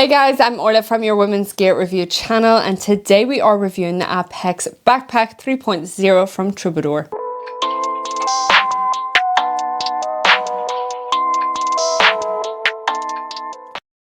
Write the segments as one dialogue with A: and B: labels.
A: Hey guys, I'm Orla from your Women's Gear Review channel, and today we are reviewing the Apex Backpack 3.0 from Troubadour.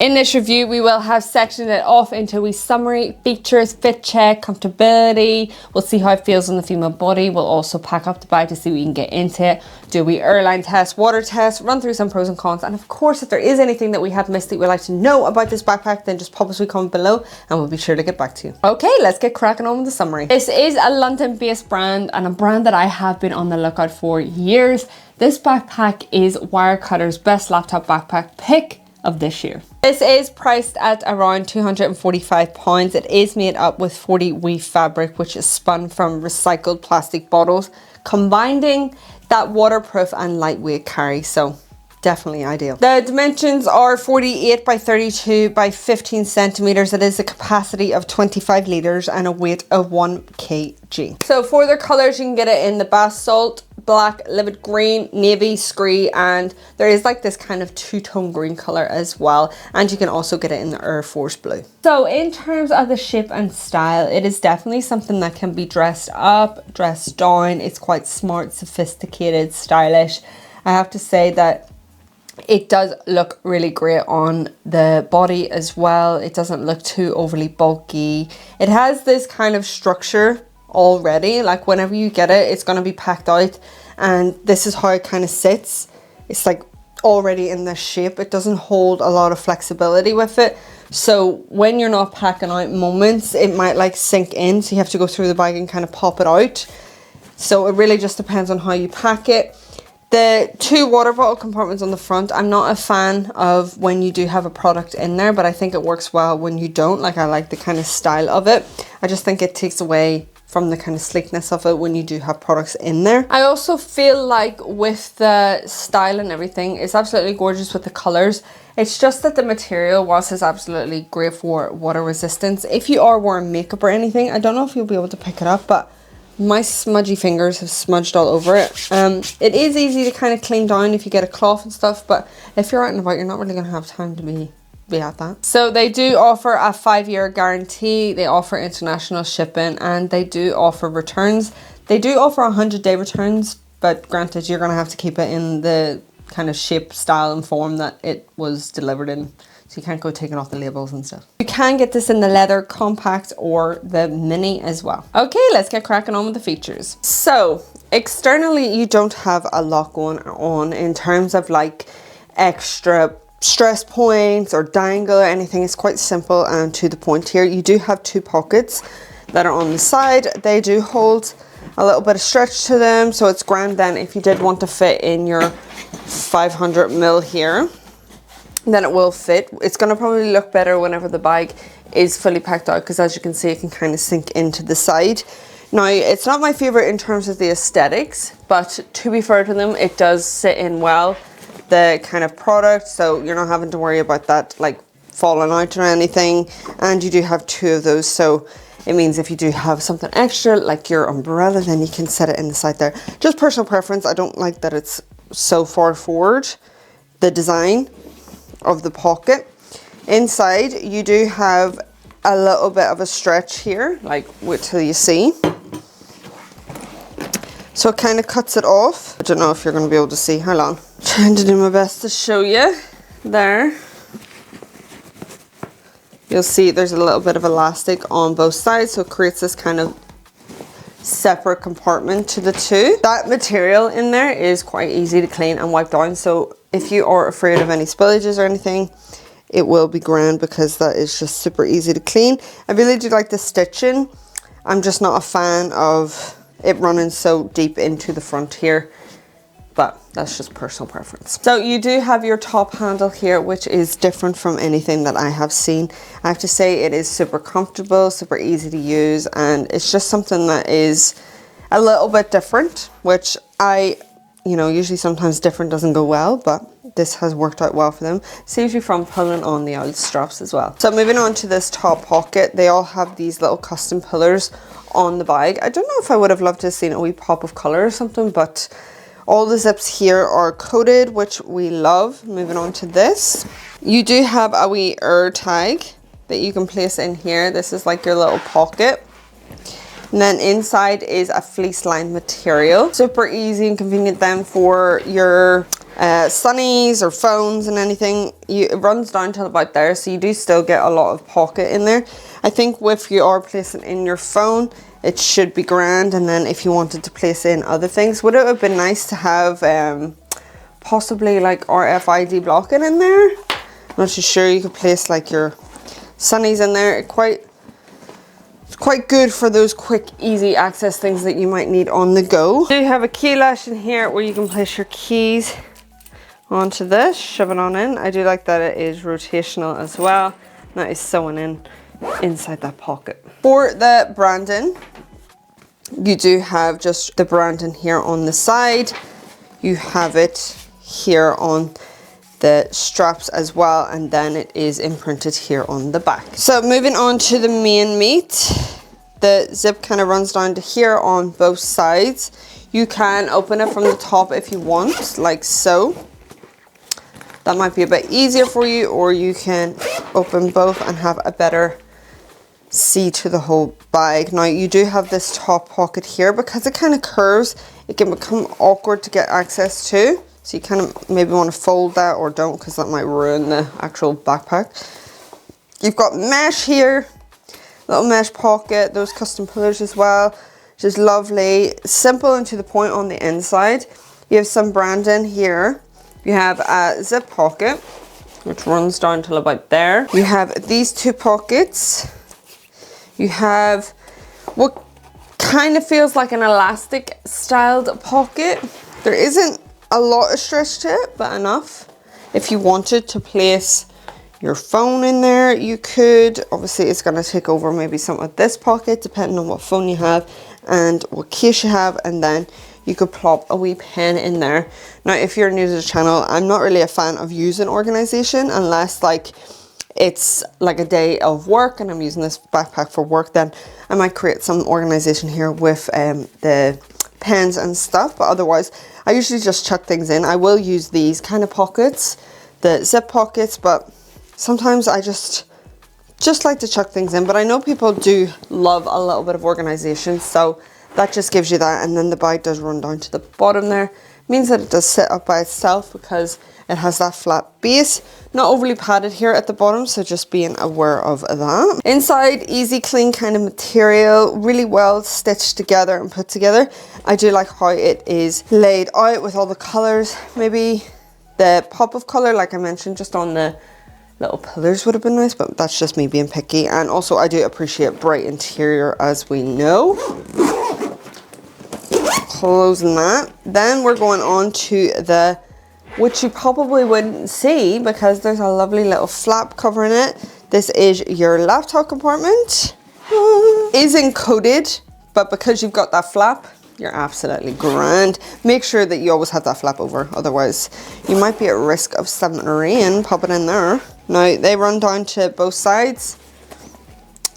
A: In this review, we will have sectioned it off into a summary, features, fit check, comfortability. We'll see how it feels on the female body. We'll also pack up the bag to see what we can get into it. Do we airline test, water test, run through some pros and cons. And of course, if there is anything that we have missed that you would like to know about this backpack, then just pop us a comment below and we'll be sure to get back to you. Okay, let's get cracking on with the summary. This is a London-based brand and a brand that I have been on the lookout for years. This backpack is Wirecutter's best laptop backpack pick of this year. This is priced at around £245. It is made up with 40 weave fabric, which is spun from recycled plastic bottles, combining that waterproof and lightweight carry, so definitely ideal. The dimensions are 48 by 32 by 15 centimeters. It is a capacity of 25 liters and a weight of 1 kg. So for their colors, you can get it in the basalt, black, livid green, navy, scree, and there is like this kind of two-tone green color as well, and you can also get it in the Air Force blue. So in terms of the shape and style, it is definitely something that can be dressed up, dressed down. It's quite smart, sophisticated, stylish. I have to say that it does look really great on the body as well. It doesn't look too overly bulky. It has this kind of structure already, like whenever you get it, it's going to be packed out, and this is how it kind of sits. It's like already in this shape. It doesn't hold a lot of flexibility with it, so when you're not packing out moments, it might like sink in, so you have to go through the bag and kind of pop it out. So it really just depends on how you pack it. The two water bottle compartments on the front, I'm not a fan of when you do have a product in there, but I think it works well when you don't. Like, I like the kind of style of it. I just think it takes away from the kind of sleekness of it when you do have products in there. I also feel like with the style and everything, it's absolutely gorgeous with the colors. It's just that the material, whilst it's absolutely great for water resistance, if you are wearing makeup or anything, I don't know if you'll be able to pick it up, but my smudgy fingers have smudged all over it. It is easy to kind of clean down if you get a cloth and stuff, but if you're out and about, you're not really going to have time to be at that. So they do offer a 5-year guarantee, they offer international shipping, and they do offer returns. They do offer 100-day returns, but granted, you're going to have to keep it in the kind of shape, style and form that it was delivered in. So you can't go taking off the labels and stuff. You can get this in the leather, compact, or the mini as well. Okay, let's get cracking on with the features. So externally, you don't have a lot going on in terms of like extra stress points or dangle or anything. It's quite simple and to the point here. You do have two pockets that are on the side. They do hold a little bit of stretch to them, so it's grand then if you did want to fit in your 500 ml here, then it will fit. It's going to probably look better whenever the bag is fully packed out, because as you can see, it can kind of sink into the side. Now, it's not my favorite in terms of the aesthetics, but to be fair to them, it does sit in well, the kind of product, so you're not having to worry about that like falling out or anything. And you do have two of those, so it means if you do have something extra like your umbrella, then you can set it in the side there. Just personal preference, I don't like that it's so far forward, the design of the pocket. Inside, you do have a little bit of a stretch here, like wait till you see. So it kind of cuts it off. I don't know if you're going to be able to see. How long? Trying to do my best to show you. There. You'll see there's a little bit of elastic on both sides, so it creates this kind of separate compartment to the two. That material in there is quite easy to clean and wipe down, so if you are afraid of any spillages or anything, it will be grand because that is just super easy to clean. I really do like the stitching. I'm just not a fan of it running so deep into the front here, but that's just personal preference. So you do have your top handle here, which is different from anything that I have seen. I have to say it is super comfortable, super easy to use, and it's just something that is a little bit different, which usually sometimes different doesn't go well, but this has worked out well for them. Saves you from pulling on the old straps as well. So moving on to this top pocket, they all have these little custom pillars on the bag. I don't know if I would have loved to have seen a wee pop of color or something, but
B: All the zips here are coated, which we love. Moving on to this. You do have a wee air tag that you can place in here. This is like your little pocket. And then inside is a fleece lined material. Super easy and convenient then for your sunnies or phones and anything. It runs down till about there, so you do still get a lot of pocket in there. I think if you are placing in your phone, it should be grand. And then if you wanted to place in other things, would it have been nice to have possibly like RFID blocking in there? I'm not too sure. You could place like your sunnies in there. It's quite good for those quick, easy access things that you might need on the go. You have a key lash in here where you can place your keys onto this, shove it on in. I do like that it is rotational as well. That is sewn in inside that pocket. For the branding, you do have just the branding here on the side. You have it here on the straps as well, and then it is imprinted here on the back. So moving on to the main meat, the zip kind of runs down to here on both sides. You can open it from the top if you want, like so. That might be a bit easier for you, or you can open both and have a better see to the whole bag. Now you do have this top pocket here. Because it kind of curves, it can become awkward to get access to. So you kind of maybe want to fold that, or don't, because that might ruin the actual backpack. You've got mesh here, little mesh pocket, those custom pillars as well, which is lovely. Simple and to the point on the inside. You have some branding here. You have a zip pocket, which runs down till about there. You have these two pockets. You have what kind of feels like an elastic styled pocket. There isn't a lot of stretch to it, but enough. If you wanted to place your phone in there, you could. Obviously it's going to take over maybe some of this pocket depending on what phone you have and what case you have, and then you could plop a wee pen in there. Now if you're new to the channel, I'm not really a fan of using organization unless like it's like a day of work and I'm using this backpack for work. Then I might create some organization here with the pens and stuff, but otherwise I usually just chuck things in. I will use these kind of pockets, the zip pockets, but sometimes I just like to chuck things in. But I know people do love a little bit of organization, so that just gives you that. And then the bag does run down to the bottom there. It means that it does sit up by itself because it has that flat base. Not overly padded here at the bottom, so just being aware of that. Inside, easy clean kind of material, really well stitched together and put together. I do like how it is laid out with all the colors. Maybe the pop of color, like I mentioned, just on the little pillars would have been nice, but that's just me being picky. And also I do appreciate bright interior, as we know. Closing that. Then we're going on to the, which you probably wouldn't see because there's a lovely little flap covering it. This is your laptop compartment. Is encoded, but because you've got that flap, you're absolutely grand. Make sure that you always have that flap over, otherwise you might be at risk of submarine popping in there. Now they run down to both sides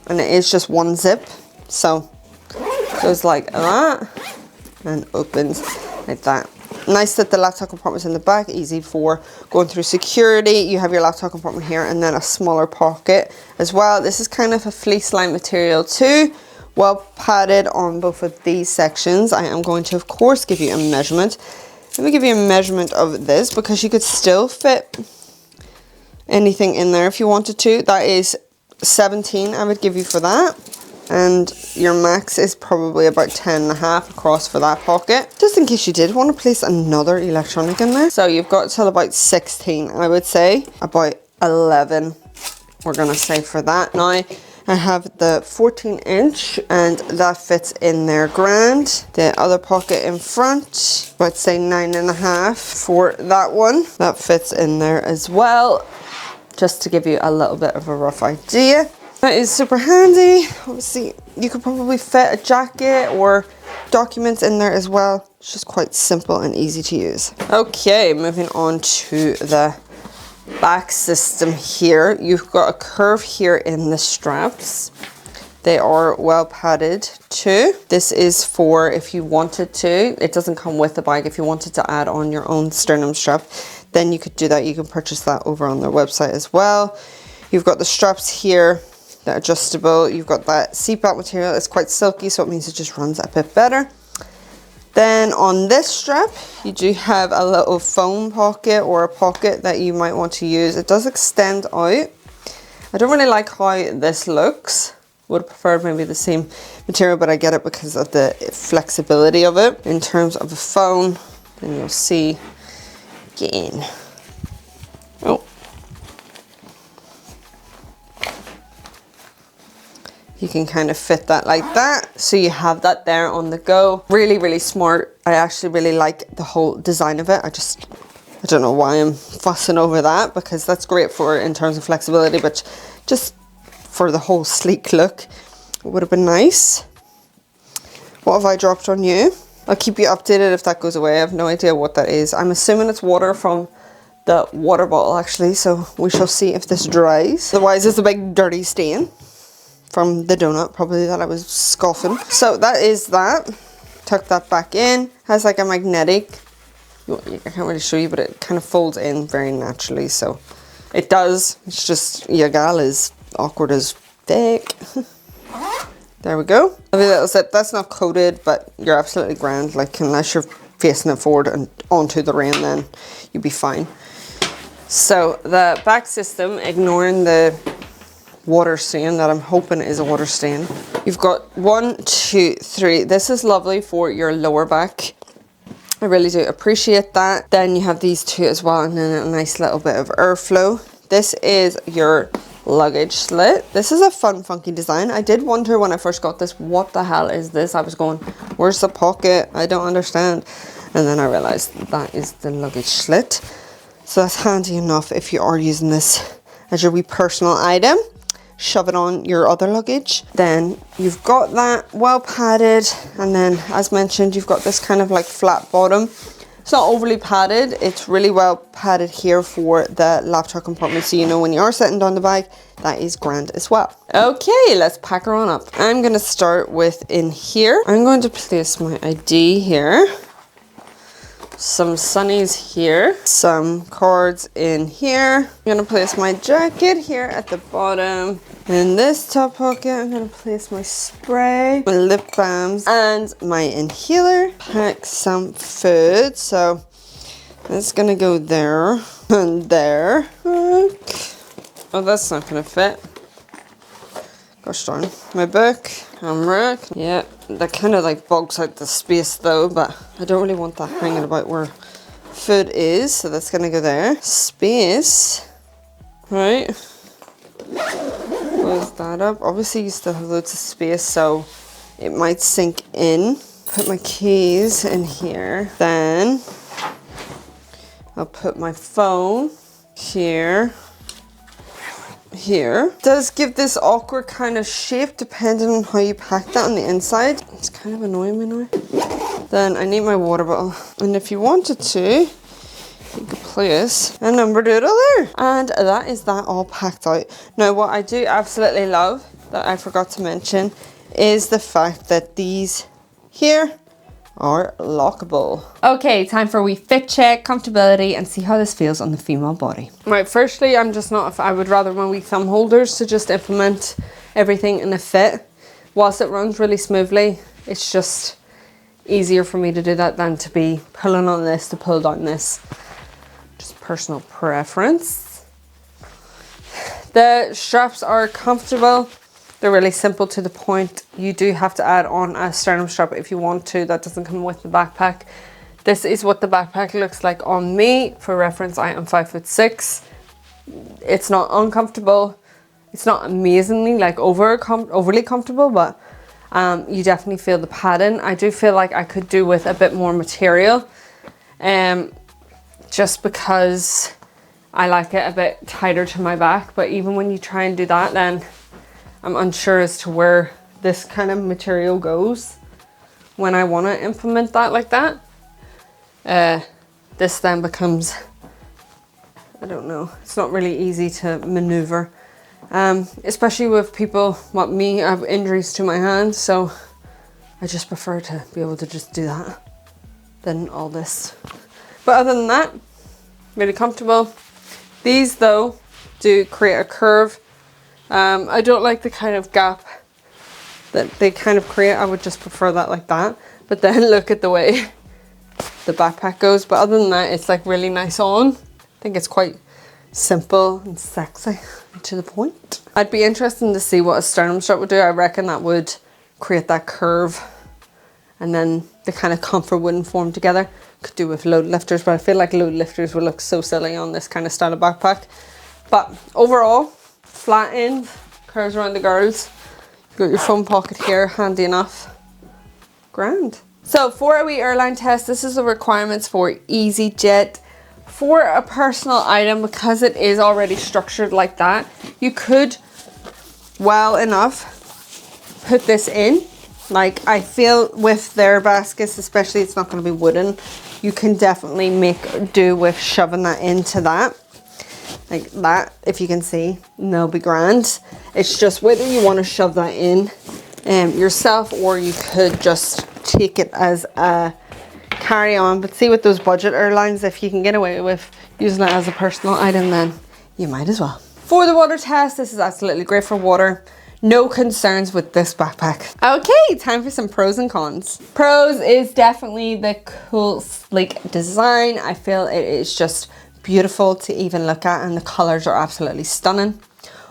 B: and it is just one zip, so it goes like that and opens like that. Nice that the laptop compartment's in the back, easy for going through security. You have your laptop compartment here and then a smaller pocket as well. This is kind of a fleece lined material too, well padded on both of these sections. I am going to of course give you a measurement. Let me give you a measurement of this because you could still fit anything in there if you wanted to. That is 17 I would give you for that. And your max is probably about 10.5 across for that pocket, just in case you did want to place another electronic in there. So you've got till about 16, I would say, about 11 we're gonna say for that. Now I have the 14-inch and that fits in there grand. The other pocket in front, I'd say 9.5 for that one. That fits in there as well, just to give you a little bit of a rough idea. That is super handy. Obviously, you could probably fit a jacket or documents in there as well. It's just quite simple and easy to use. Okay, moving on to the back system here. You've got a curve here in the straps. They are well padded too. This is for if you wanted to. It doesn't come with the bag. If you wanted to add on your own sternum strap, then you could do that. You can purchase that over on their website as well. You've got the straps here, that adjustable. You've got that seatbelt material. It's quite silky, so it means it just runs a bit better. Then on this strap, you do have a little phone pocket or a pocket that you might want to use. It does extend out. I don't really like how this looks. Would have preferred maybe the same material, but I get it because of the flexibility of it. In terms of a phone, then you'll see again. Oh. You can kind of fit that like that. So you have that there on the go. Really, really smart. I actually really like the whole design of it. I don't know why I'm fussing over that, because that's great for in terms of flexibility, but just for the whole sleek look, it would have been nice. What have I dropped on you? I'll keep you updated if that goes away. I have no idea what that is. I'm assuming it's water from the water bottle actually, so we shall see if this dries. Otherwise it's a big dirty stain from the donut probably that I was scoffing. So that is that. Tuck that back in. Has like a magnetic, I can't really show you, but it kind of folds in very naturally, so it does. It's just your gal is awkward as thick. There we go. Lovely little zip. That's not coated, but you're absolutely grand. Like, unless you're facing it forward and onto the rain, then you'll be fine. So the back system, ignoring the water stain that I'm hoping is a water stain. You've got 1, 2, 3. This is lovely for your lower back. I really do appreciate that. Then you have these two as well, and then a nice little bit of airflow. This is your luggage slit. This is a fun, funky design. I did wonder when I first got this, what the hell is this? I was going, where's the pocket? I don't understand. And then I realized that is the luggage slit. So that's handy enough if you are using this as your wee personal item. Shove it on your other luggage. Then you've got that well padded, and then as mentioned, you've got this kind of like flat bottom. It's not overly padded. It's really well padded here for the laptop compartment, so you know when you are setting down the bag, that is grand as well. Okay, let's pack her on up. I'm gonna start with in here. I'm going to place my ID here. Some sunnies here, some cards in here. I'm gonna place my jacket here at the bottom. In this top pocket, I'm gonna place my spray, my lip balms, and my inhaler. Pack some food, so it's gonna go there and there. Oh, that's not gonna fit. Gosh darn. My book, camera. Yeah, that kind of like bogs out the space though, but I don't really want that hanging about where food is, so that's gonna go there. Space, right? Close that up. Obviously you still have loads of space, so it might sink in. Put my keys in here. Then I'll put my phone here. Here. It does give this awkward kind of shape depending on how you pack that on the inside. It's kind of annoying me now. Then I need my water bottle, and if you wanted to, you could place a number doodle there. And that is that all packed out. Now what I do absolutely love that I forgot to mention is the fact that these here are lockable. Okay, time for a wee fit check, comfortability, and see how this feels on the female body. Right, firstly, I would rather my wee thumb holders to just implement everything in a fit. Whilst it runs really smoothly, it's just easier for me to do that than to be pulling on this to pull down this. Just personal preference. The straps are comfortable. They're really simple to the point. You do have to add on a sternum strap if you want to. That doesn't come with the backpack. This is what the backpack looks like on me. For reference, I am 5'6". It's not uncomfortable. It's not amazingly like overly comfortable, but you definitely feel the padding. I do feel like I could do with a bit more material, just because I like it a bit tighter to my back. But even when you try and do that, then I'm unsure as to where this kind of material goes when I want to implement that like that. This then becomes, I don't know, it's not really easy to maneuver Especially with people, me, I have injuries to my hands, so I just prefer to be able to just do that than all this. But other than that, really comfortable. These though do create a curve. I don't like the kind of gap that they kind of create. I would just prefer that like that. But then look at the way the backpack goes. But other than that, it's like really nice on. I think it's quite simple and sexy and to the point. I'd be interested to see what a sternum strap would do. I reckon that would create that curve, and then the kind of comfort wouldn't form together. Could do with load lifters, but I feel like load lifters would look so silly on this kind of style of backpack. But overall, flat end, curves around the girls. You've got your phone pocket here, handy enough. Grand. So for a wee airline test, this is the requirements for EasyJet. For a personal item, because it is already structured like that, you could well enough put this in. Like, I feel with their baskets, especially, it's not going to be wooden. You can definitely make do with shoving that into that. Like that, if you can see, and they'll be grand. It's just whether you want to shove that in yourself, or you could just take it as a carry on. But see, with those budget airlines, if you can get away with using it as a personal item, then you might as well. For the water test, this is absolutely great for water. No concerns with this backpack. Okay, time for some pros and cons. Pros is definitely the cool, sleek design. I feel it is just beautiful to even look at, and the colors are absolutely stunning.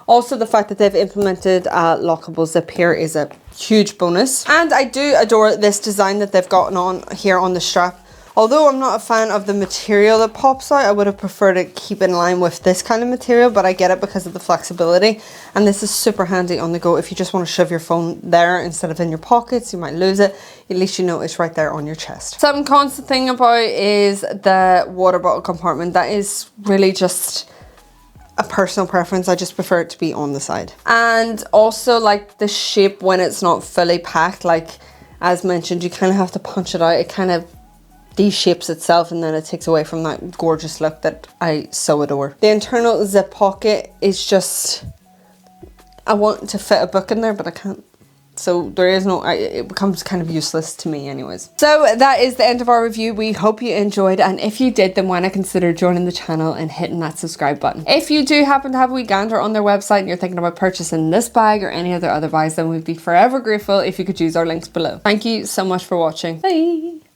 B: Also, the fact that they've implemented a lockable zip here is a huge bonus. And I do adore this design that they've gotten on here on the strap. Although I'm not a fan of the material that pops out, I would have preferred to keep in line with this kind of material, but I get it because of the flexibility. And this is super handy on the go. If you just want to shove your phone there instead of in your pockets, you might lose it. At least you know it's right there on your chest. Something constant thing about is the water bottle compartment. That is really just a personal preference. I just prefer it to be on the side. And also like the shape when it's not fully packed, like as mentioned, you kind of have to punch it out. It kind of de-shapes itself, and then it takes away from that gorgeous look that I so adore. The internal zip pocket is just, I want to fit a book in there, but I can't. So there is no, it becomes kind of useless to me anyways. So that is the end of our review. We hope you enjoyed, and if you did, then why not consider joining the channel and hitting that subscribe button. If you do happen to have a wee gander on their website and you're thinking about purchasing this bag or any other bags, then we'd be forever grateful if you could use our links below. Thank you so much for watching. Bye.